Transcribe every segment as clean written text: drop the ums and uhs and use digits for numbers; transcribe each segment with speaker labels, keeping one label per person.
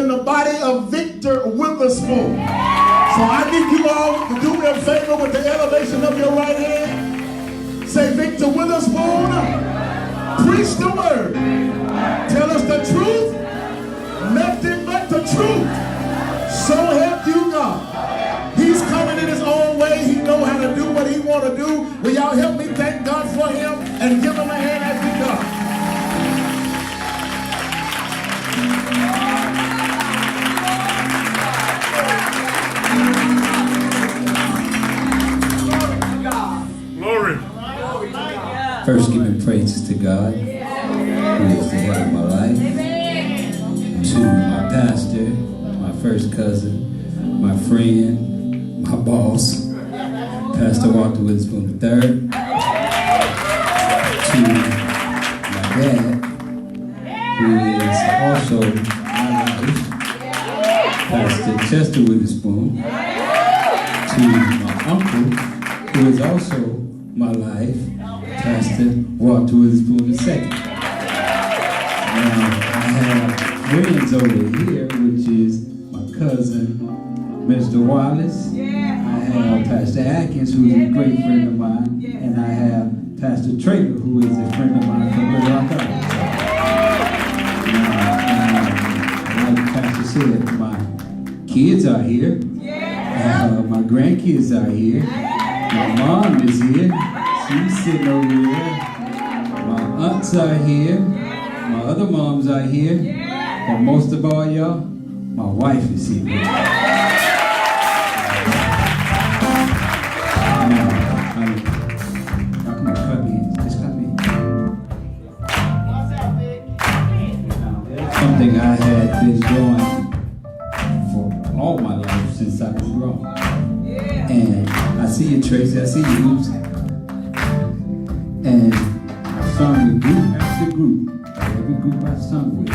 Speaker 1: in the body of Victor Witherspoon. So I need you all to do me a favor with the elevation of your right hand. Say, Victor Witherspoon, preach the word. Tell us the truth, nothing but the truth. So help you God. He's coming in his own way. He knows how to do what he want to do. Will y'all help me thank God for him and give him a hand as we go?
Speaker 2: Glory.
Speaker 3: First, giving praises to God, who is the head of my life. To my pastor, my first cousin, my friend, my boss, Pastor Walter Witherspoon III. To my dad, who is also my life, Pastor Chester Witherspoon. To my uncle, who is also my life, Pastor Walter Witherspoon II. Now, I have friends over here, which is my cousin, Mr. Wallace. I have Pastor Atkins, who is a great friend of mine. And I have Pastor Trader, who is a friend of mine from Little Rock, Arkansas. Now, like Pastor said, my kids are here. My grandkids are here. My mom is here. She's sitting over here. My aunts are here. My other moms are here. But most of all, y'all, my wife is here. Now, come on, clap in. Just clap in. Now, that's something I had been doing for all my life since I was grown. And I see you, Tracy. I see you, Hoops. And I've sung with group after group. Every group I sung with.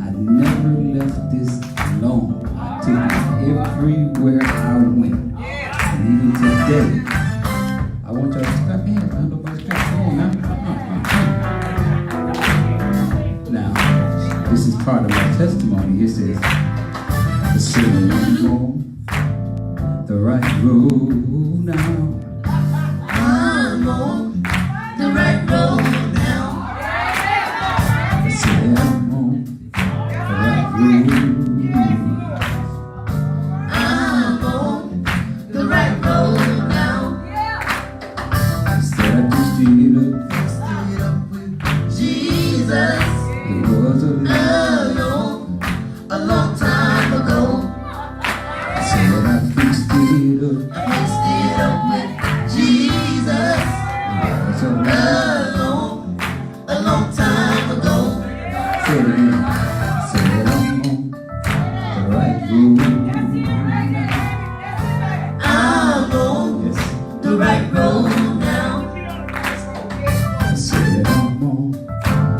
Speaker 3: I never left this alone. I took it everywhere I went. And even today, I want y'all to clap hands. I don't know about clap. Come on now. Now, this is part of my testimony. It says, the city on the right road now.
Speaker 4: I'm on the right road now.
Speaker 3: I said I'm on the right road.
Speaker 4: I'm on the right road now.
Speaker 3: I said I just did it.
Speaker 4: Fixed it up with Jesus.
Speaker 3: It was
Speaker 4: A long time ago.
Speaker 3: I said I fixed it up.
Speaker 4: I fixed it up with Jesus.
Speaker 3: It was
Speaker 4: A long time ago.
Speaker 3: Say it again. I said I'm on the right road.
Speaker 4: I'm on
Speaker 3: Yes.
Speaker 4: the right road now.
Speaker 3: I said I'm on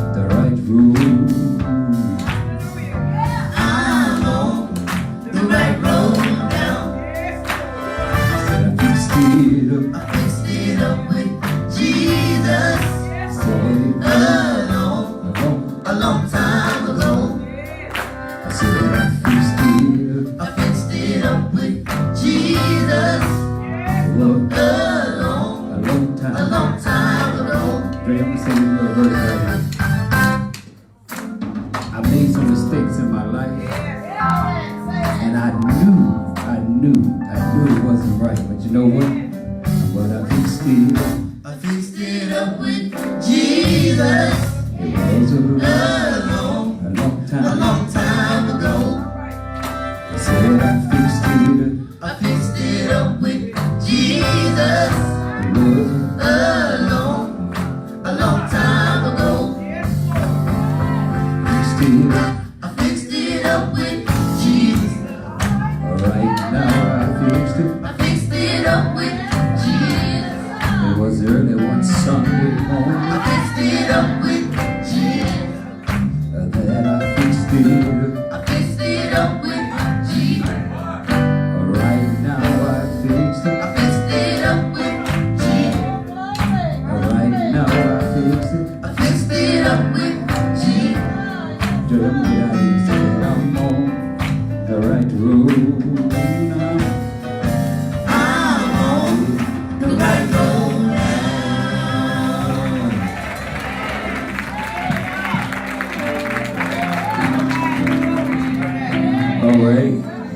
Speaker 3: the right road.
Speaker 4: I'm on the right road now.
Speaker 3: I said I fixed it up.
Speaker 4: I fixed it up with Jesus.
Speaker 3: Said
Speaker 4: A long time ago.
Speaker 3: I said I fixed it up.
Speaker 4: I fixed it up with Jesus.
Speaker 3: Look,
Speaker 4: A
Speaker 3: a long
Speaker 4: long time ago.
Speaker 3: Dre, I'm gonna say a little verse right here. I made some mistakes in my life, and I knew it wasn't right. But you know what? But I fixed it up.
Speaker 4: I fixed it up with Jesus.
Speaker 3: It was a
Speaker 4: A long time ago.
Speaker 3: I said I fixed it up.
Speaker 4: I fixed it up with Jesus.
Speaker 3: It was
Speaker 4: A long time ago.
Speaker 3: fixed it up.
Speaker 4: I fixed it up with Jesus.
Speaker 3: Alright, now I fixed it.
Speaker 4: I fixed it up with Jesus.
Speaker 3: It was early one Sunday morning
Speaker 4: I fixed it up with Jesus.
Speaker 3: that I fixed it up.
Speaker 4: I fixed it up with Jesus.
Speaker 3: Alright, now I fixed it.
Speaker 4: I fixed it up with Jesus.
Speaker 3: Alright, now I fixed it.
Speaker 4: I fixed it up with Jesus.
Speaker 3: Joe, I'm gonna get out of here. I'm on the right road now.
Speaker 4: I'm on the right road now.
Speaker 3: All right.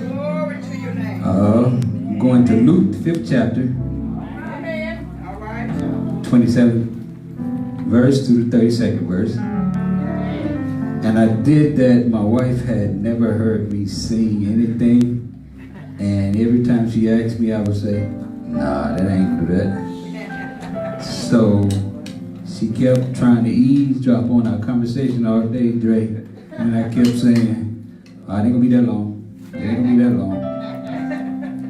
Speaker 2: Glory to your name.
Speaker 3: I'm going to Luke, the 5th chapter,
Speaker 2: Amen. All right.
Speaker 3: 27th verse to the 32nd verse. And I did that. My wife had never heard me sing anything. And every time she asked me, I would say, nah, that ain't good. So she kept trying to eavesdrop on our conversation all day, Dre. And I kept saying, oh, it ain't gonna be that long. It ain't gonna be that long.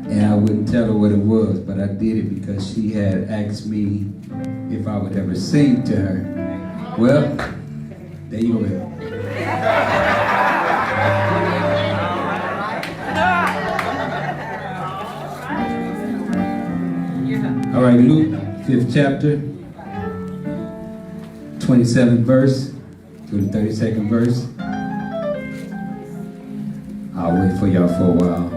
Speaker 3: And I wouldn't tell her what it was, but I did it because she had asked me if I would ever sing to her. Well, there you go, baby. All right, Luke, 5th chapter, 27th verse to the 32nd verse. I'll wait for y'all for a while.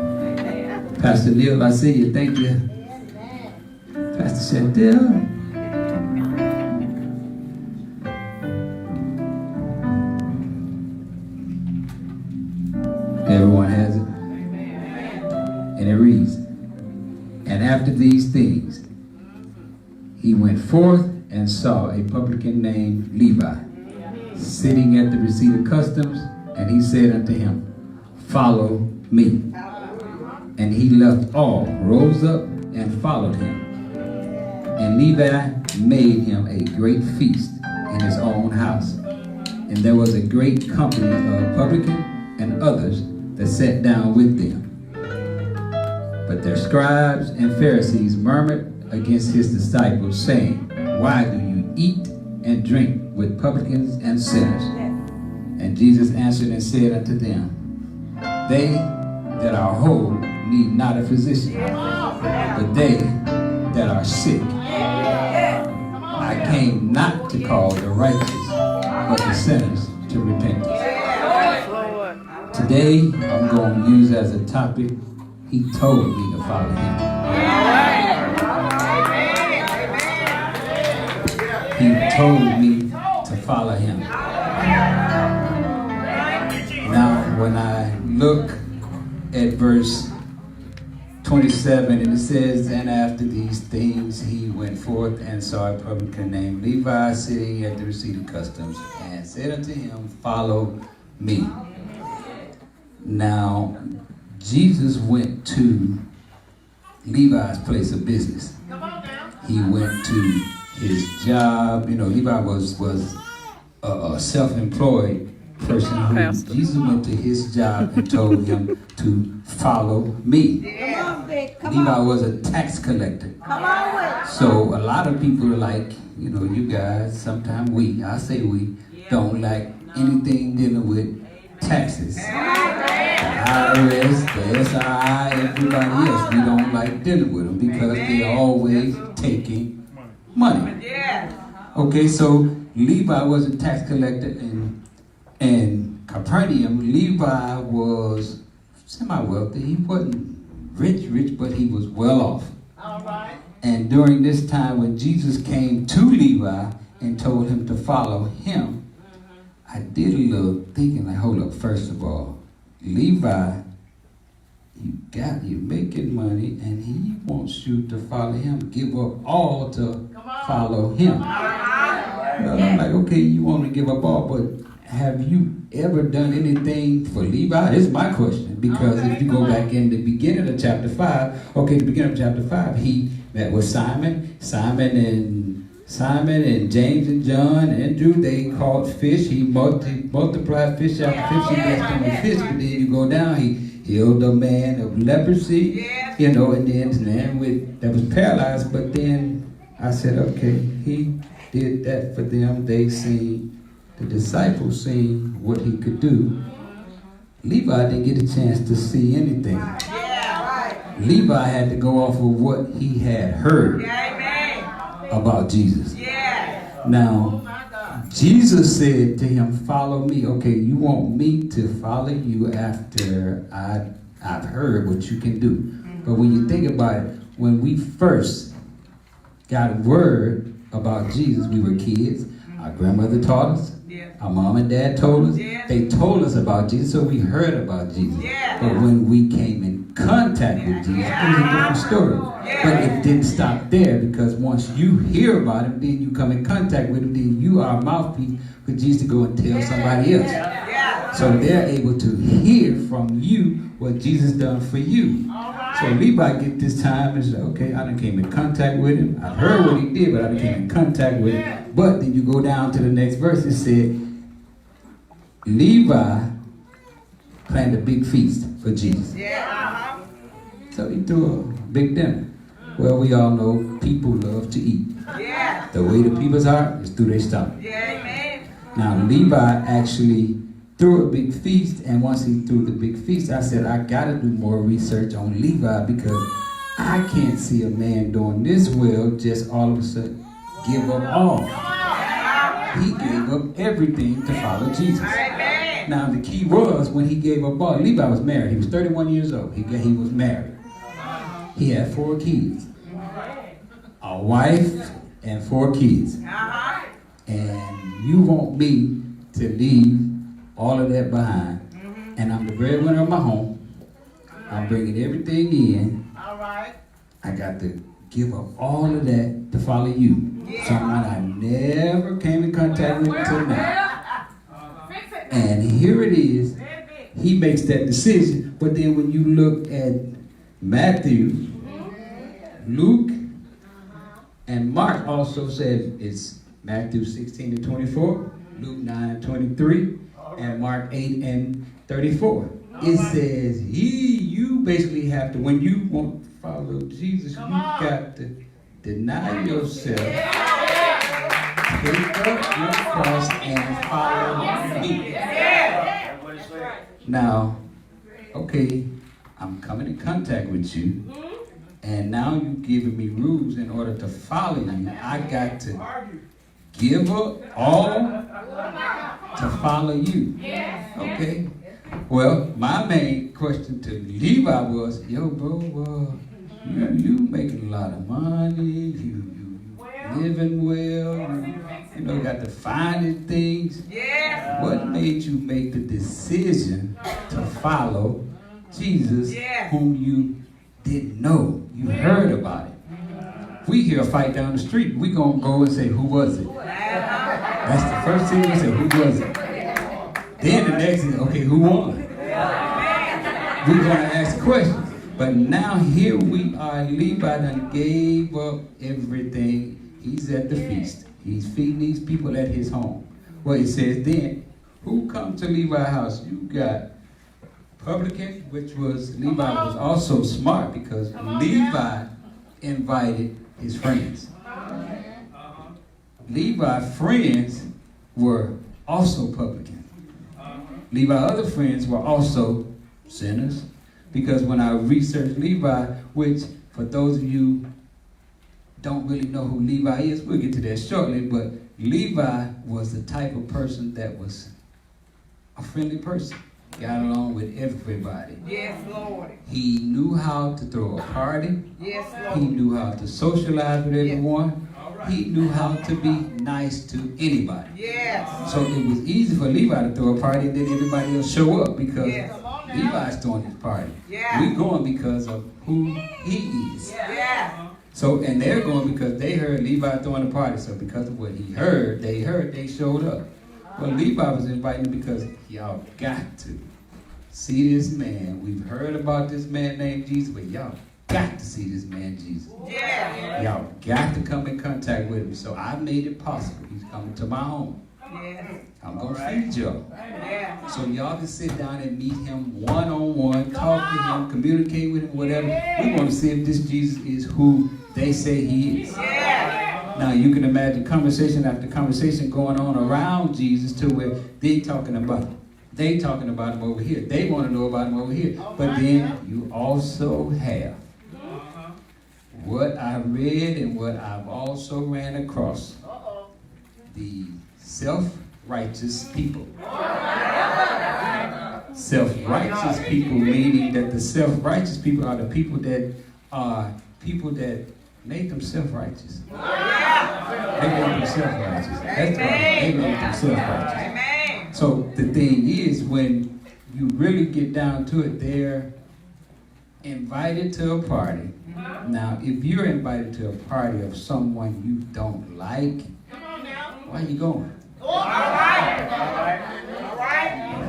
Speaker 3: Pastor Neil, I see you. Thank you. Pastor Chantel. Everyone has it. And it reads, and after these things, he went forth and saw a publican named Levi sitting at the receipt of customs, and he said unto him, follow me. And he left all, rose up, and followed him. And Levi made him a great feast in his own house. And there was a great company of publicans and others that sat down with them. But their scribes and Pharisees murmured against his disciples, saying, why do you eat and drink with publicans and sinners? And Jesus answered and said unto them, they that are whole need not a physician, but they that are sick. I came not to call the righteous, but the sinners to repentance. Today, I'm going to use as a topic, he told me to follow him. He told me to follow him. Now, when I look at verse 27, and it says, and after these things he went forth and saw a publican named Levi sitting at the receipt of customs, and said unto him, follow me. Now, Jesus went to Levi's place of business. He went to his job. You know, Levi was a self-employed person who Jesus went to his job and told him to follow me. Levi was a tax collector. So a lot of people are like, you know, you guys, sometimes I say we, don't like anything dealing with taxes. The IRS, the SRI, everybody else, we don't like dealing with them because they're always taking money. Okay, so Levi was a tax collector in Capernaum. Levi was semi-wealthy. He wasn't rich, but he was well off. And during this time when Jesus came to Levi and told him to follow him, I did a little thinking, like, hold up, first of all, Levi, you're making money, and he wants you to follow him. Give up all to follow him. Well, I'm like, okay, you want to give up all, but have you ever done anything for Levi? This is my question, because if you go back in the beginning of chapter 5, the beginning of chapter 5, he met with Simon and James and John, Andrew. They caught fish. He multiplied fish after fish. He blessed them with fish. But then you go down, he healed a man of leprosy, and then a man that was paralyzed. But then I said, okay, he did that for them. They seen, the disciples seen what he could do. Levi didn't get a chance to see anything. Levi had to go off of what he had heard about Jesus. Now, Jesus said to him, follow me. Okay, you want me to follow you after I've heard what you can do. But when you think about it, when we first got word about Jesus, we were kids. Our grandmother taught us. Our mom and dad told us. They told us about Jesus, so we heard about Jesus. But when we came in contact with Jesus, it was a different story. But it didn't stop there, because once you hear about him, then you come in contact with him, then you are a mouthpiece for Jesus to go and tell somebody else. So they're able to hear from you what Jesus done for you. So Levi get this time and say, okay, I done came in contact with him. I've heard what he did, but I done came in contact with him. But then you go down to the next verse, it said, Levi planned a big feast for Jesus. So he threw a big dinner. Well, we all know people love to eat. The way to people's heart is through their stomach. Now, Levi actually threw a big feast, and once he threw the big feast, I said, I got to do more research on Levi, because I can't see a man doing this well just all of a sudden give up all. He gave up everything to follow Jesus. Now, the key was, when he gave up all, Levi was married. He was 31 years old. He was married. He had 4 kids. A wife and 4 kids. And you want me to leave all of that behind. And I'm the breadwinner of my home. I'm bringing everything in. I got to give up all of that to follow you. Someone I never came in contact with until now. And here it is. He makes that decision. But then when you look at Matthew, Luke, and Mark also said it's Matthew 16 to 24, Luke 9 and 23, and Mark 8 and 34. It says you basically have to, when you want to follow Jesus, you got to deny yourself, take up your cross, and follow me. Now, okay, I'm coming in contact with you, and now you're giving me rules in order to follow you. I got to give up all to follow you. Okay? Well, my main question to Levi was, yo, bro, you making a lot of money, you living well, you got the finest things. What made you make the decision to follow Jesus, whom you didn't know? You heard about it. We hear a fight down the street, we gonna go and say, who was it? That's the first thing we say, who was it? Then the next is, okay, who won? We're gonna ask questions. But now here we are, Levi done gave up everything. He's at the feast. He's feeding these people at his home. Well, it says then, who come to Levi's house? You got publican, which was, Levi was also smart, because Levi invited his friends. Levi's friends were also publicans. Levi's other friends were also sinners, because when I researched Levi, which for those of you don't really know who Levi is, we'll get to that shortly, but Levi was the type of person that was a friendly person. Got along with everybody.
Speaker 2: Yes, Lord.
Speaker 3: He knew how to throw a party.
Speaker 2: Yes, Lord.
Speaker 3: He knew how to socialize with everyone. He knew how to be nice to anybody.
Speaker 2: Yes.
Speaker 3: So it was easy for Levi to throw a party, and then everybody else show up, because Levi's throwing his party. We going because of who he is. So, and they're going because they heard Levi throwing a party. So because of what he heard, they showed up. Well, Levi was inviting them because y'all got to see this man. We've heard about this man named Jesus, but y'all got to see this man Jesus. Y'all got to come in contact with him. So I made it possible. He's coming to my home. I'm going to feed y'all. So y'all can sit down and meet him one-on-one, talk to him, communicate with him, whatever. We want to see if this Jesus is who they say he is. Now you can imagine conversation after conversation going on around Jesus to where they talking about him over here. They want to know about him over here. But then you also have what I read and what I've also ran across. The self-righteous people. Self-righteous people, meaning that the self-righteous people are the people that make themselves righteous. They make themselves righteous. That's right. They make themselves righteous. So the thing is, when you really get down to it, they're invited to a party. Now, if you're invited to a party of someone you don't like, why are you going?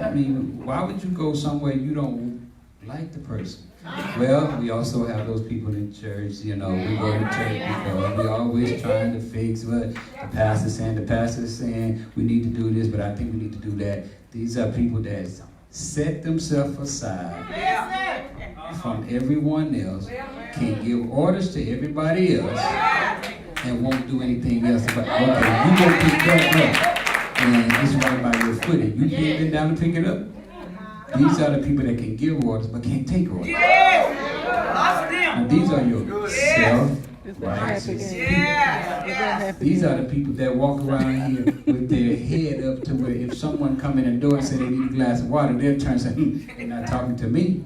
Speaker 3: I mean, why would you go somewhere you don't like the person? Well, we also have those people in church, we go to church because we're always trying to fix what the pastor's saying, we need to do this, but I think we need to do that. These are people that set themselves aside from everyone else, can give orders to everybody else, and won't do anything else. But okay, you go pick that up, and it's right by your foot, and you can't get down to pick it up. These are the people that can give orders but can't take orders. Now, these are your self-righteous people. These are the people that walk around here with their head up to where if someone come in the door and say they need a glass of water, they'll turn and say, they're not talking to me.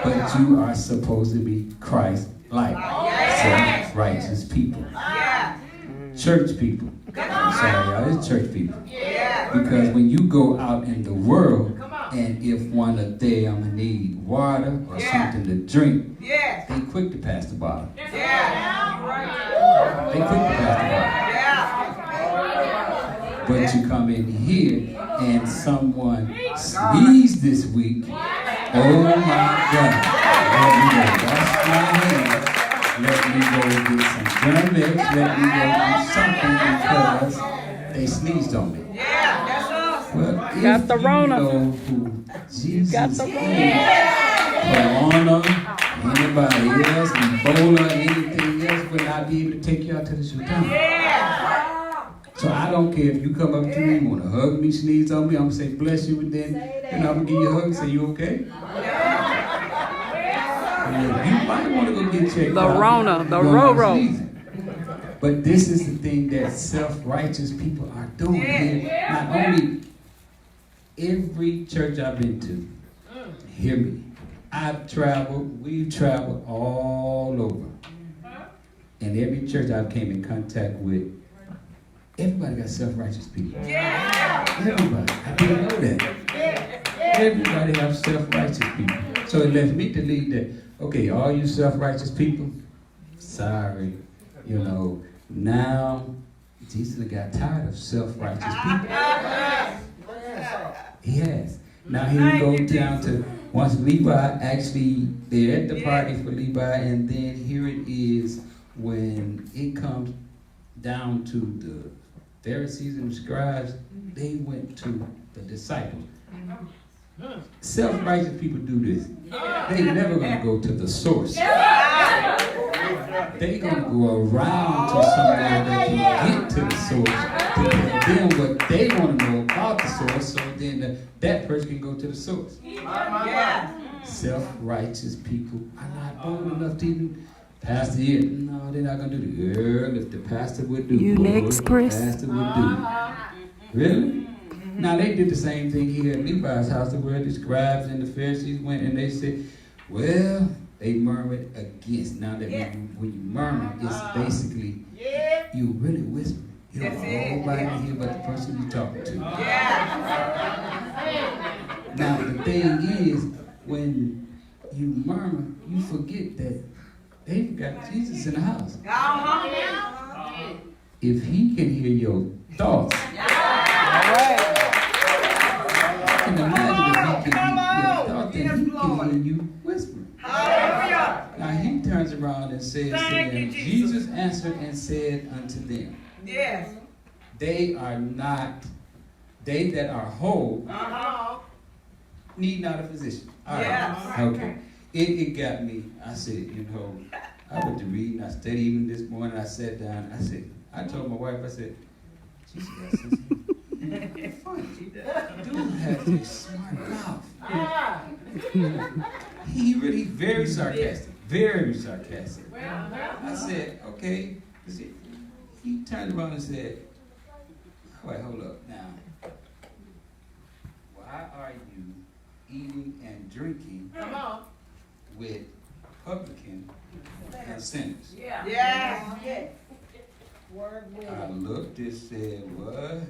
Speaker 3: But you are supposed to be Christ-like, self-righteous people. Church people. I'm sorry, y'all, it's church people. Because when you go out in the world, and if one of them need water or something to drink, they quick to pass the bottle. They quick to pass the bottle. But you come in here and someone sneezes this week, oh my God, let me go wash my hands, let me go get some Germ-X, let me go do something because they sneezed on me. Well,
Speaker 5: got the Rona.
Speaker 3: You know who Jesus
Speaker 5: got the Rona.
Speaker 3: Corona, anybody else, Ebola, anything else will not be able to take you out to the shutdown. So I don't care if you come up to me, you want to hug me, sneeze on me, I'm going to say bless you, and then I'm going to give you a hug and say, you okay? You might want to go get checked out.
Speaker 5: The Rona, the Roro.
Speaker 3: But this is the thing that self-righteous people are doing here. Not only every church I've been to, hear me, we've traveled all over. And every church I've came in contact with, everybody got self-righteous people. Everybody. I didn't know that. Everybody have self-righteous people. So it left me to lead that, okay, all you self-righteous people, sorry, now Jesus got tired of self-righteous people. He has. Now he goes down to, once Levi, actually, they're at the party for Levi, and then here it is when it comes down to the Pharisees and the scribes, they went to the disciples. Self-righteous people do this. They're never going to go to the source. They're going to go around to somewhere that can get to the source to tell them what they want to know about the source, so then that person can go to the source. Self-righteous people are not bold enough to even pastor here. No, they're not going to do it. Girl, if the pastor would do
Speaker 5: You next, Chris?
Speaker 3: the pastor would do it. Really? Now, they did the same thing here at Levi's house, where the scribes and the Pharisees went and they said, well, they murmured against. Now, that when you murmur, it's basically, you really whisper. You don't want nobody to hear about the person you're talking to. Now, the thing is, when you murmur, you forget that they've got Jesus in the house. If he can hear your thoughts, I can imagine if he can hear your thoughts, then he can hear you whispering. Now he turns around and says to them, Jesus answered and said unto them, they that are whole need not a physician. All right. Okay. It got me. I said, I went to read and I studied even this morning. I sat down. I told my wife, I said, Jesus got sense. Funny. Dude has a smart mouth. He really very sarcastic. Very sarcastic. I said, okay. He turned around and said, Wait, hold up now. Why are you eating and drinking
Speaker 2: Come on.
Speaker 3: with publicans and sinners?
Speaker 2: Yeah. Yes. Word
Speaker 3: I looked and said, what?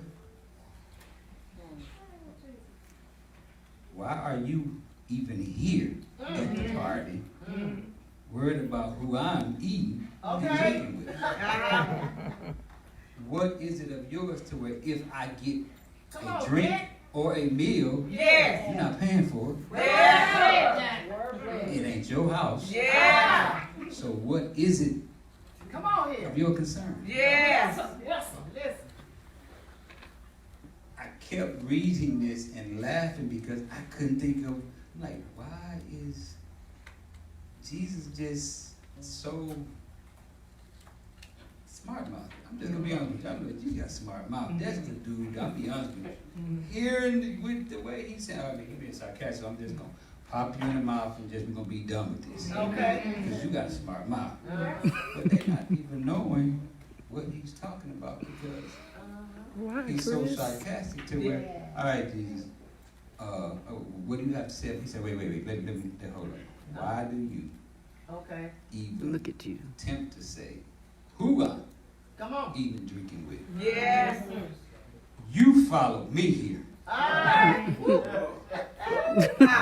Speaker 3: Why are you even here at the party, worried about who I'm eating and drinking with? What is it of yours to where if I get a drink or a meal, you're not paying for it? It ain't your house.
Speaker 2: Yeah.
Speaker 3: So what is it
Speaker 2: Come on here.
Speaker 3: of your concern?
Speaker 2: Yes. Listen.
Speaker 3: I kept reading this and laughing because I couldn't think of, like, why is Jesus just so smart mouth? I'm just gonna be honest with you. I know you got smart mouth. That's the dude. I'll be honest with you. Hearing with the way he said, I mean, he being sarcastic, I'm just gonna pop you in the mouth and just gonna be done with this.
Speaker 2: Okay.
Speaker 3: Because you got a smart mouth. But they're not even knowing what he's talking about because
Speaker 5: Why,
Speaker 3: he's so
Speaker 5: Chris?
Speaker 3: sarcastic to where, all right, Jesus, what do you have to say? He said, wait, let me hold on. Why do you
Speaker 2: Okay.
Speaker 3: even
Speaker 5: Look at you.
Speaker 3: attempt to say, who I'm
Speaker 2: Come on.
Speaker 3: even drinking with?
Speaker 2: Yes.
Speaker 3: You followed me here.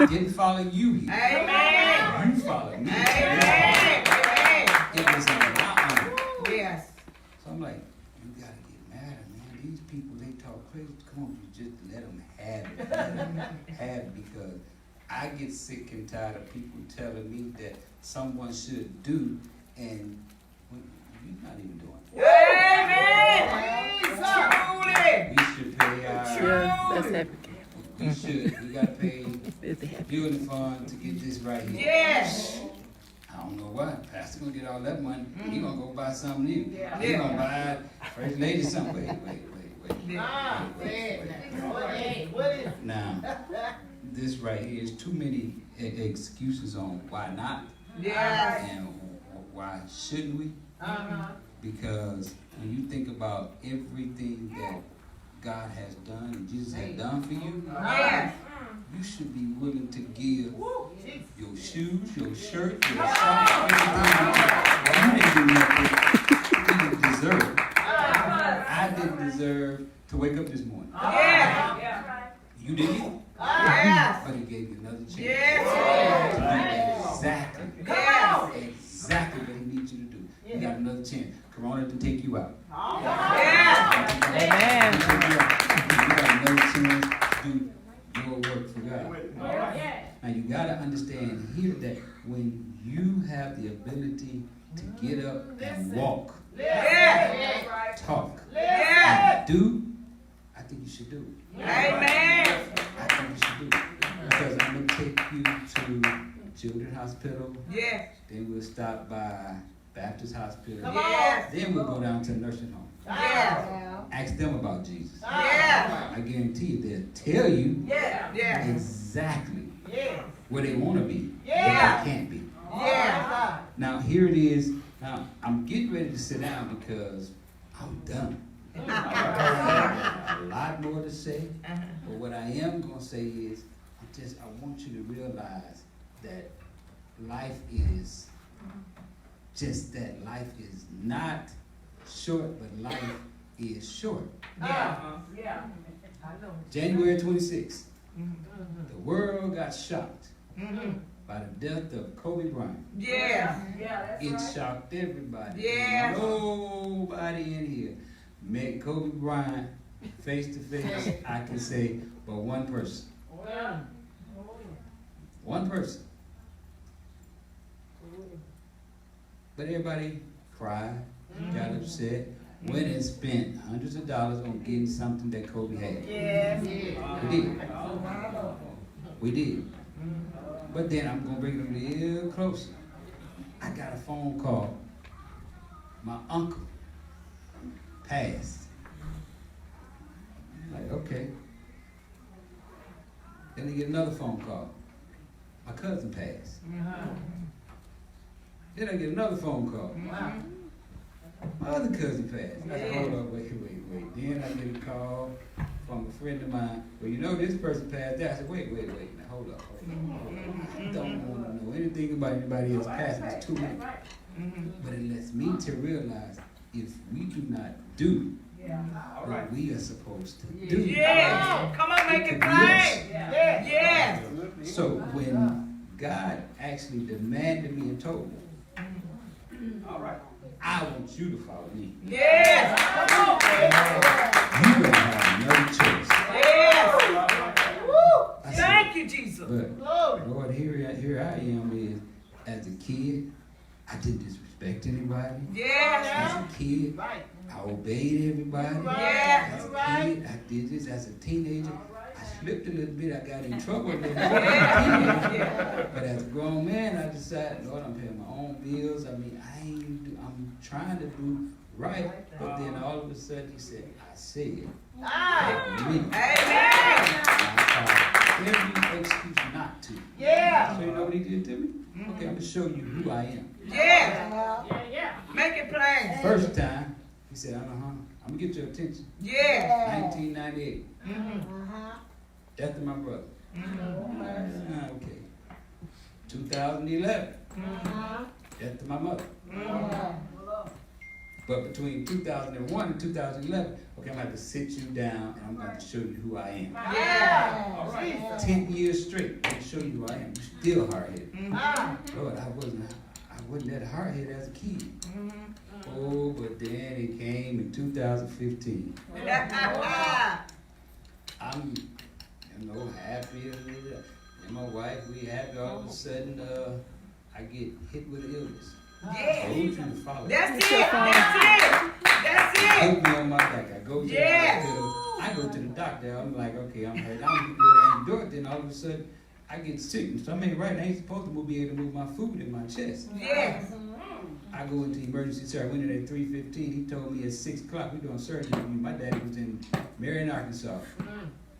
Speaker 3: Didn't follow you here.
Speaker 2: Amen.
Speaker 3: You followed me.
Speaker 2: Amen.
Speaker 3: It was in my honor.
Speaker 2: Yes.
Speaker 3: So I'm like, you gotta get mad, man. These people, they talk crazy. Come on, you just let them have it. Let them have it because I get sick and tired of people telling me that someone should do and you're not even doing it.
Speaker 2: Amen. Truly.
Speaker 3: We should pay
Speaker 5: Yeah, that's happy.
Speaker 3: we gotta pay
Speaker 5: It's happy.
Speaker 3: building fund to get this right here.
Speaker 2: Yes.
Speaker 3: I don't know why. Pastor gonna get all that money. He gonna go buy something new.
Speaker 2: Yeah.
Speaker 3: He gonna buy First Lady something. Wait.
Speaker 2: What is
Speaker 3: Now, this right here is too many excuses on why not
Speaker 2: Yes.
Speaker 3: and why shouldn't we? Because when you think about everything that God has done and Jesus has done for you,
Speaker 2: Yes.
Speaker 3: you should be willing to give your shoes, your shirt, your socks, everything. You didn't do nothing. You didn't deserve. I didn't deserve to wake up this morning.
Speaker 2: Yes.
Speaker 3: You didn't,
Speaker 2: Yes.
Speaker 3: but He gave you another chance
Speaker 2: Yes.
Speaker 3: to do exactly what He needs you to do. You got another chance. Corona didn't take you out.
Speaker 2: Yes.
Speaker 5: Amen.
Speaker 3: You got another chance to do your work for God. Now you got to understand here that when you have the ability to get up and walk,
Speaker 2: Yes.
Speaker 3: talk,
Speaker 2: Yes.
Speaker 3: and do, I think you should do it.
Speaker 2: Amen.
Speaker 3: I think you should do it. Because I'm going to take you to Children's Hospital.
Speaker 2: Yes.
Speaker 3: Then we'll stop by Baptist Hospital.
Speaker 2: Come on.
Speaker 3: Then we'll go down to a nursing home.
Speaker 2: Yes.
Speaker 3: Ask them about Jesus.
Speaker 2: Yes.
Speaker 3: I guarantee you they'll tell you
Speaker 2: Yes.
Speaker 3: exactly
Speaker 2: Yes.
Speaker 3: where they want to be,
Speaker 2: Yeah.
Speaker 3: but they can't be.
Speaker 2: Yes.
Speaker 3: Now here it is. Now I'm getting ready to sit down because I'm done. I have a lot more to say, but what I am going to say is, I want you to realize that life is just that. Life is not short, but life is short.
Speaker 2: Yeah. I know.
Speaker 3: January 26th, the world got shocked by the death of Kobe Bryant.
Speaker 2: Yes.
Speaker 3: It shocked everybody.
Speaker 2: Yes.
Speaker 3: Nobody in here met Kobe Bryant face to face, I can say, but one person. One person. But everybody cried, got upset, went and spent hundreds of dollars on getting something that Kobe had.
Speaker 2: Yes.
Speaker 3: We did. But then I'm going to bring it a little closer. I got a phone call. My uncle passed. I'm like, okay. Then I get another phone call. My cousin passed. Then I get another phone call. My other cousin passed. I said, hold on, wait. Then I get a call from a friend of mine. Well, you know this person passed out. I said, wait. Now hold up. I don't want to know anything about anybody else passing. It's too late. But it lets me to realize if we do not do what we are supposed to do.
Speaker 2: Yes. Come on, make it plain. Yes.
Speaker 3: So when God actually demanded me and told me, I want you to follow me.
Speaker 2: Yes. Come on.
Speaker 3: You don't have no choice.
Speaker 2: Yes. Woo. Thank you, Jesus.
Speaker 3: But Lord, here I am is as a kid, I didn't disrespect anybody.
Speaker 2: Yes.
Speaker 3: As a kid, I obeyed everybody.
Speaker 2: Yes.
Speaker 3: As a kid, I did this. As a teenager, I slipped a little bit. I got in trouble a little bit. But as a grown man, I decided, Lord, I'm paying my own bills. I mean, I'm trying to do right. But then all of a sudden, he said, I said, me.
Speaker 2: Amen.
Speaker 3: Every excuse not to.
Speaker 2: Yeah.
Speaker 3: So you know what he did to me? Okay, I'm going to show you who I am.
Speaker 2: Yeah. Make it plain.
Speaker 3: First time, he said, I'm going to get your attention.
Speaker 2: Yeah.
Speaker 3: 1998. Death of my brother. Okay. 2011. Death of my mother. But between 2001 and 2011, okay, I'm going to have to sit you down and I'm going to show you who I am.
Speaker 2: Yeah.
Speaker 3: 10 years straight, I'm going to show you who I am. You're still hard-headed. Lord, I wasn't that hard-headed as a kid. Oh, but then it came in 2015. I'm, happy and my wife, we happy. All of a sudden, I get hit with an illness.
Speaker 2: Yeah.
Speaker 3: I told you to follow.
Speaker 2: That's it.
Speaker 3: Put me on my back. I go to the doctor. I'm like, okay, I'm hurt. I'm going to do it. Then all of a sudden, I get sick. So I ain't supposed to be able to move my food in my chest.
Speaker 2: Yes.
Speaker 3: I go into emergency surgery. I went in at 3:15. He told me at 6 o'clock, we're doing surgery on you. My daddy was in Marion, Arkansas.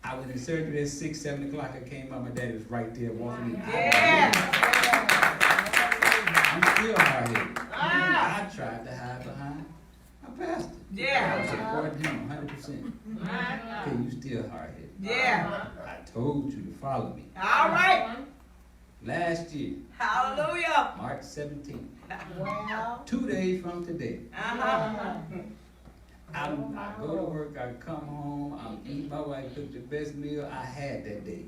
Speaker 3: I went in surgery at 6, 7 o'clock. I came out. My daddy was right there walking in.
Speaker 2: Yeah.
Speaker 3: I'm still hard-headed. I tried to hide behind my pastor.
Speaker 2: Yeah.
Speaker 3: I supported him 100%. Okay, you still hard-headed.
Speaker 2: Yeah.
Speaker 3: I told you to follow me.
Speaker 2: All right.
Speaker 3: Last year,
Speaker 2: Hallelujah.
Speaker 3: March 17th, 2 days from today, I go to work, I come home, I'm eating. My wife cooked the best meal I had that day.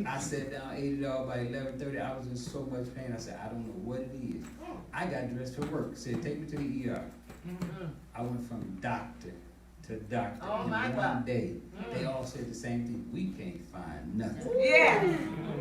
Speaker 3: I sat down, ate it all by 11:30. I was in so much pain. I said, I don't know what it is. I got dressed for work. Said, take me to the ER. I went from doctor to doctor in one day. They all said the same thing. We can't find nothing.
Speaker 2: Yeah.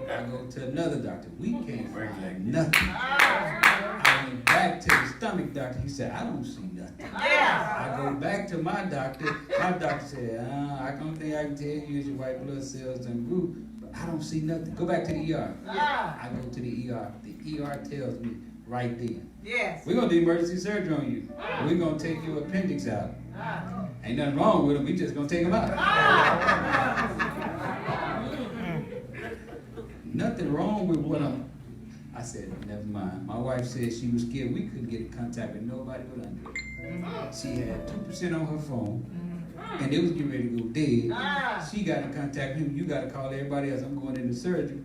Speaker 3: I go to another doctor. We can't find nothing. I went back to the stomach doctor. He said, I don't see nothing.
Speaker 2: Yeah.
Speaker 3: I go back to my doctor. My doctor said, I don't think I can tell you is your white blood cells done grew, but I don't see nothing. Go back to the ER. I go to the ER. The ER tells me right then,
Speaker 2: Yes.
Speaker 3: we're going to do emergency surgery on you. We're going to take your appendix out. Ain't nothing wrong with them. We just going to take them out. Nothing wrong with what I said, never mind. My wife said she was scared we couldn't get in contact with nobody but Andre. She had 2% on her phone, and it was getting ready to go dead. She got in contact with him. You got to call everybody else. I'm going into surgery.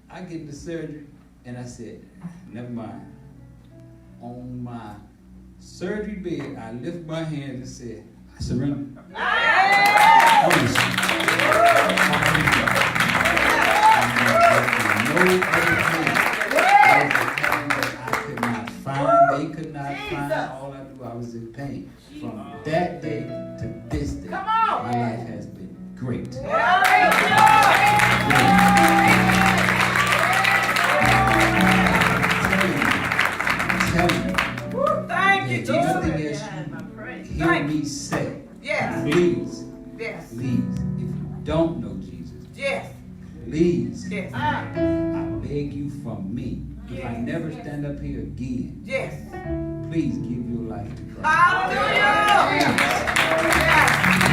Speaker 3: I get into surgery, and I said, never mind. On my surgery bed, I lift my hand and said, I surrender. No other thing. I could not find. They could not find. All I knew, I was in pain. From that day to this day, my life has been great. Tell me.
Speaker 2: Thank you, Jesus.
Speaker 3: Anything else you hear me say,
Speaker 2: Yes.
Speaker 3: please,
Speaker 2: Yes.
Speaker 3: please, if you don't know Jesus,
Speaker 2: Yes.
Speaker 3: please,
Speaker 2: Yes.
Speaker 3: I beg you from me, if I never stand up here again,
Speaker 2: Yes.
Speaker 3: please give your life to Christ.
Speaker 2: Hallelujah.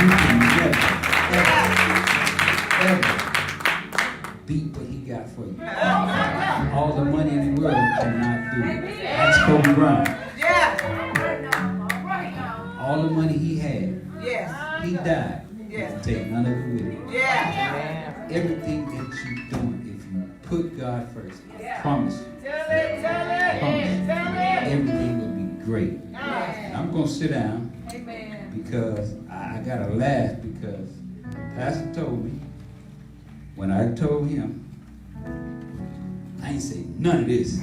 Speaker 3: You can never, ever beat what he got for you. All the money in the world cannot do it. That's Kobe Bryant.
Speaker 2: Yeah.
Speaker 3: all the money he had,
Speaker 2: Yes.
Speaker 3: he died.
Speaker 2: Yes.
Speaker 3: Take none of it with him.
Speaker 2: Yeah.
Speaker 3: Everything that you're doing, if you put God first, I promise you,
Speaker 2: Tell it, tell it,
Speaker 3: promise you,
Speaker 2: tell it.
Speaker 3: everything will be great. And I'm going to sit down because I got to laugh because Pastor told me, when I told him, I ain't say none of this.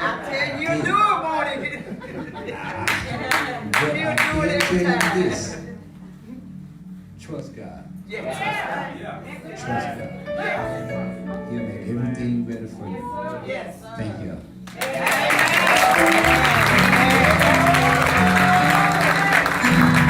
Speaker 2: I tell you, you do it, Morty.
Speaker 3: But
Speaker 2: He'll
Speaker 3: I
Speaker 2: do it
Speaker 3: can
Speaker 2: every
Speaker 3: tell
Speaker 2: time.
Speaker 3: you this. Trust God.
Speaker 2: Yes.
Speaker 3: Trust God. He'll make everything better for you.
Speaker 2: Yes.
Speaker 3: Thank you.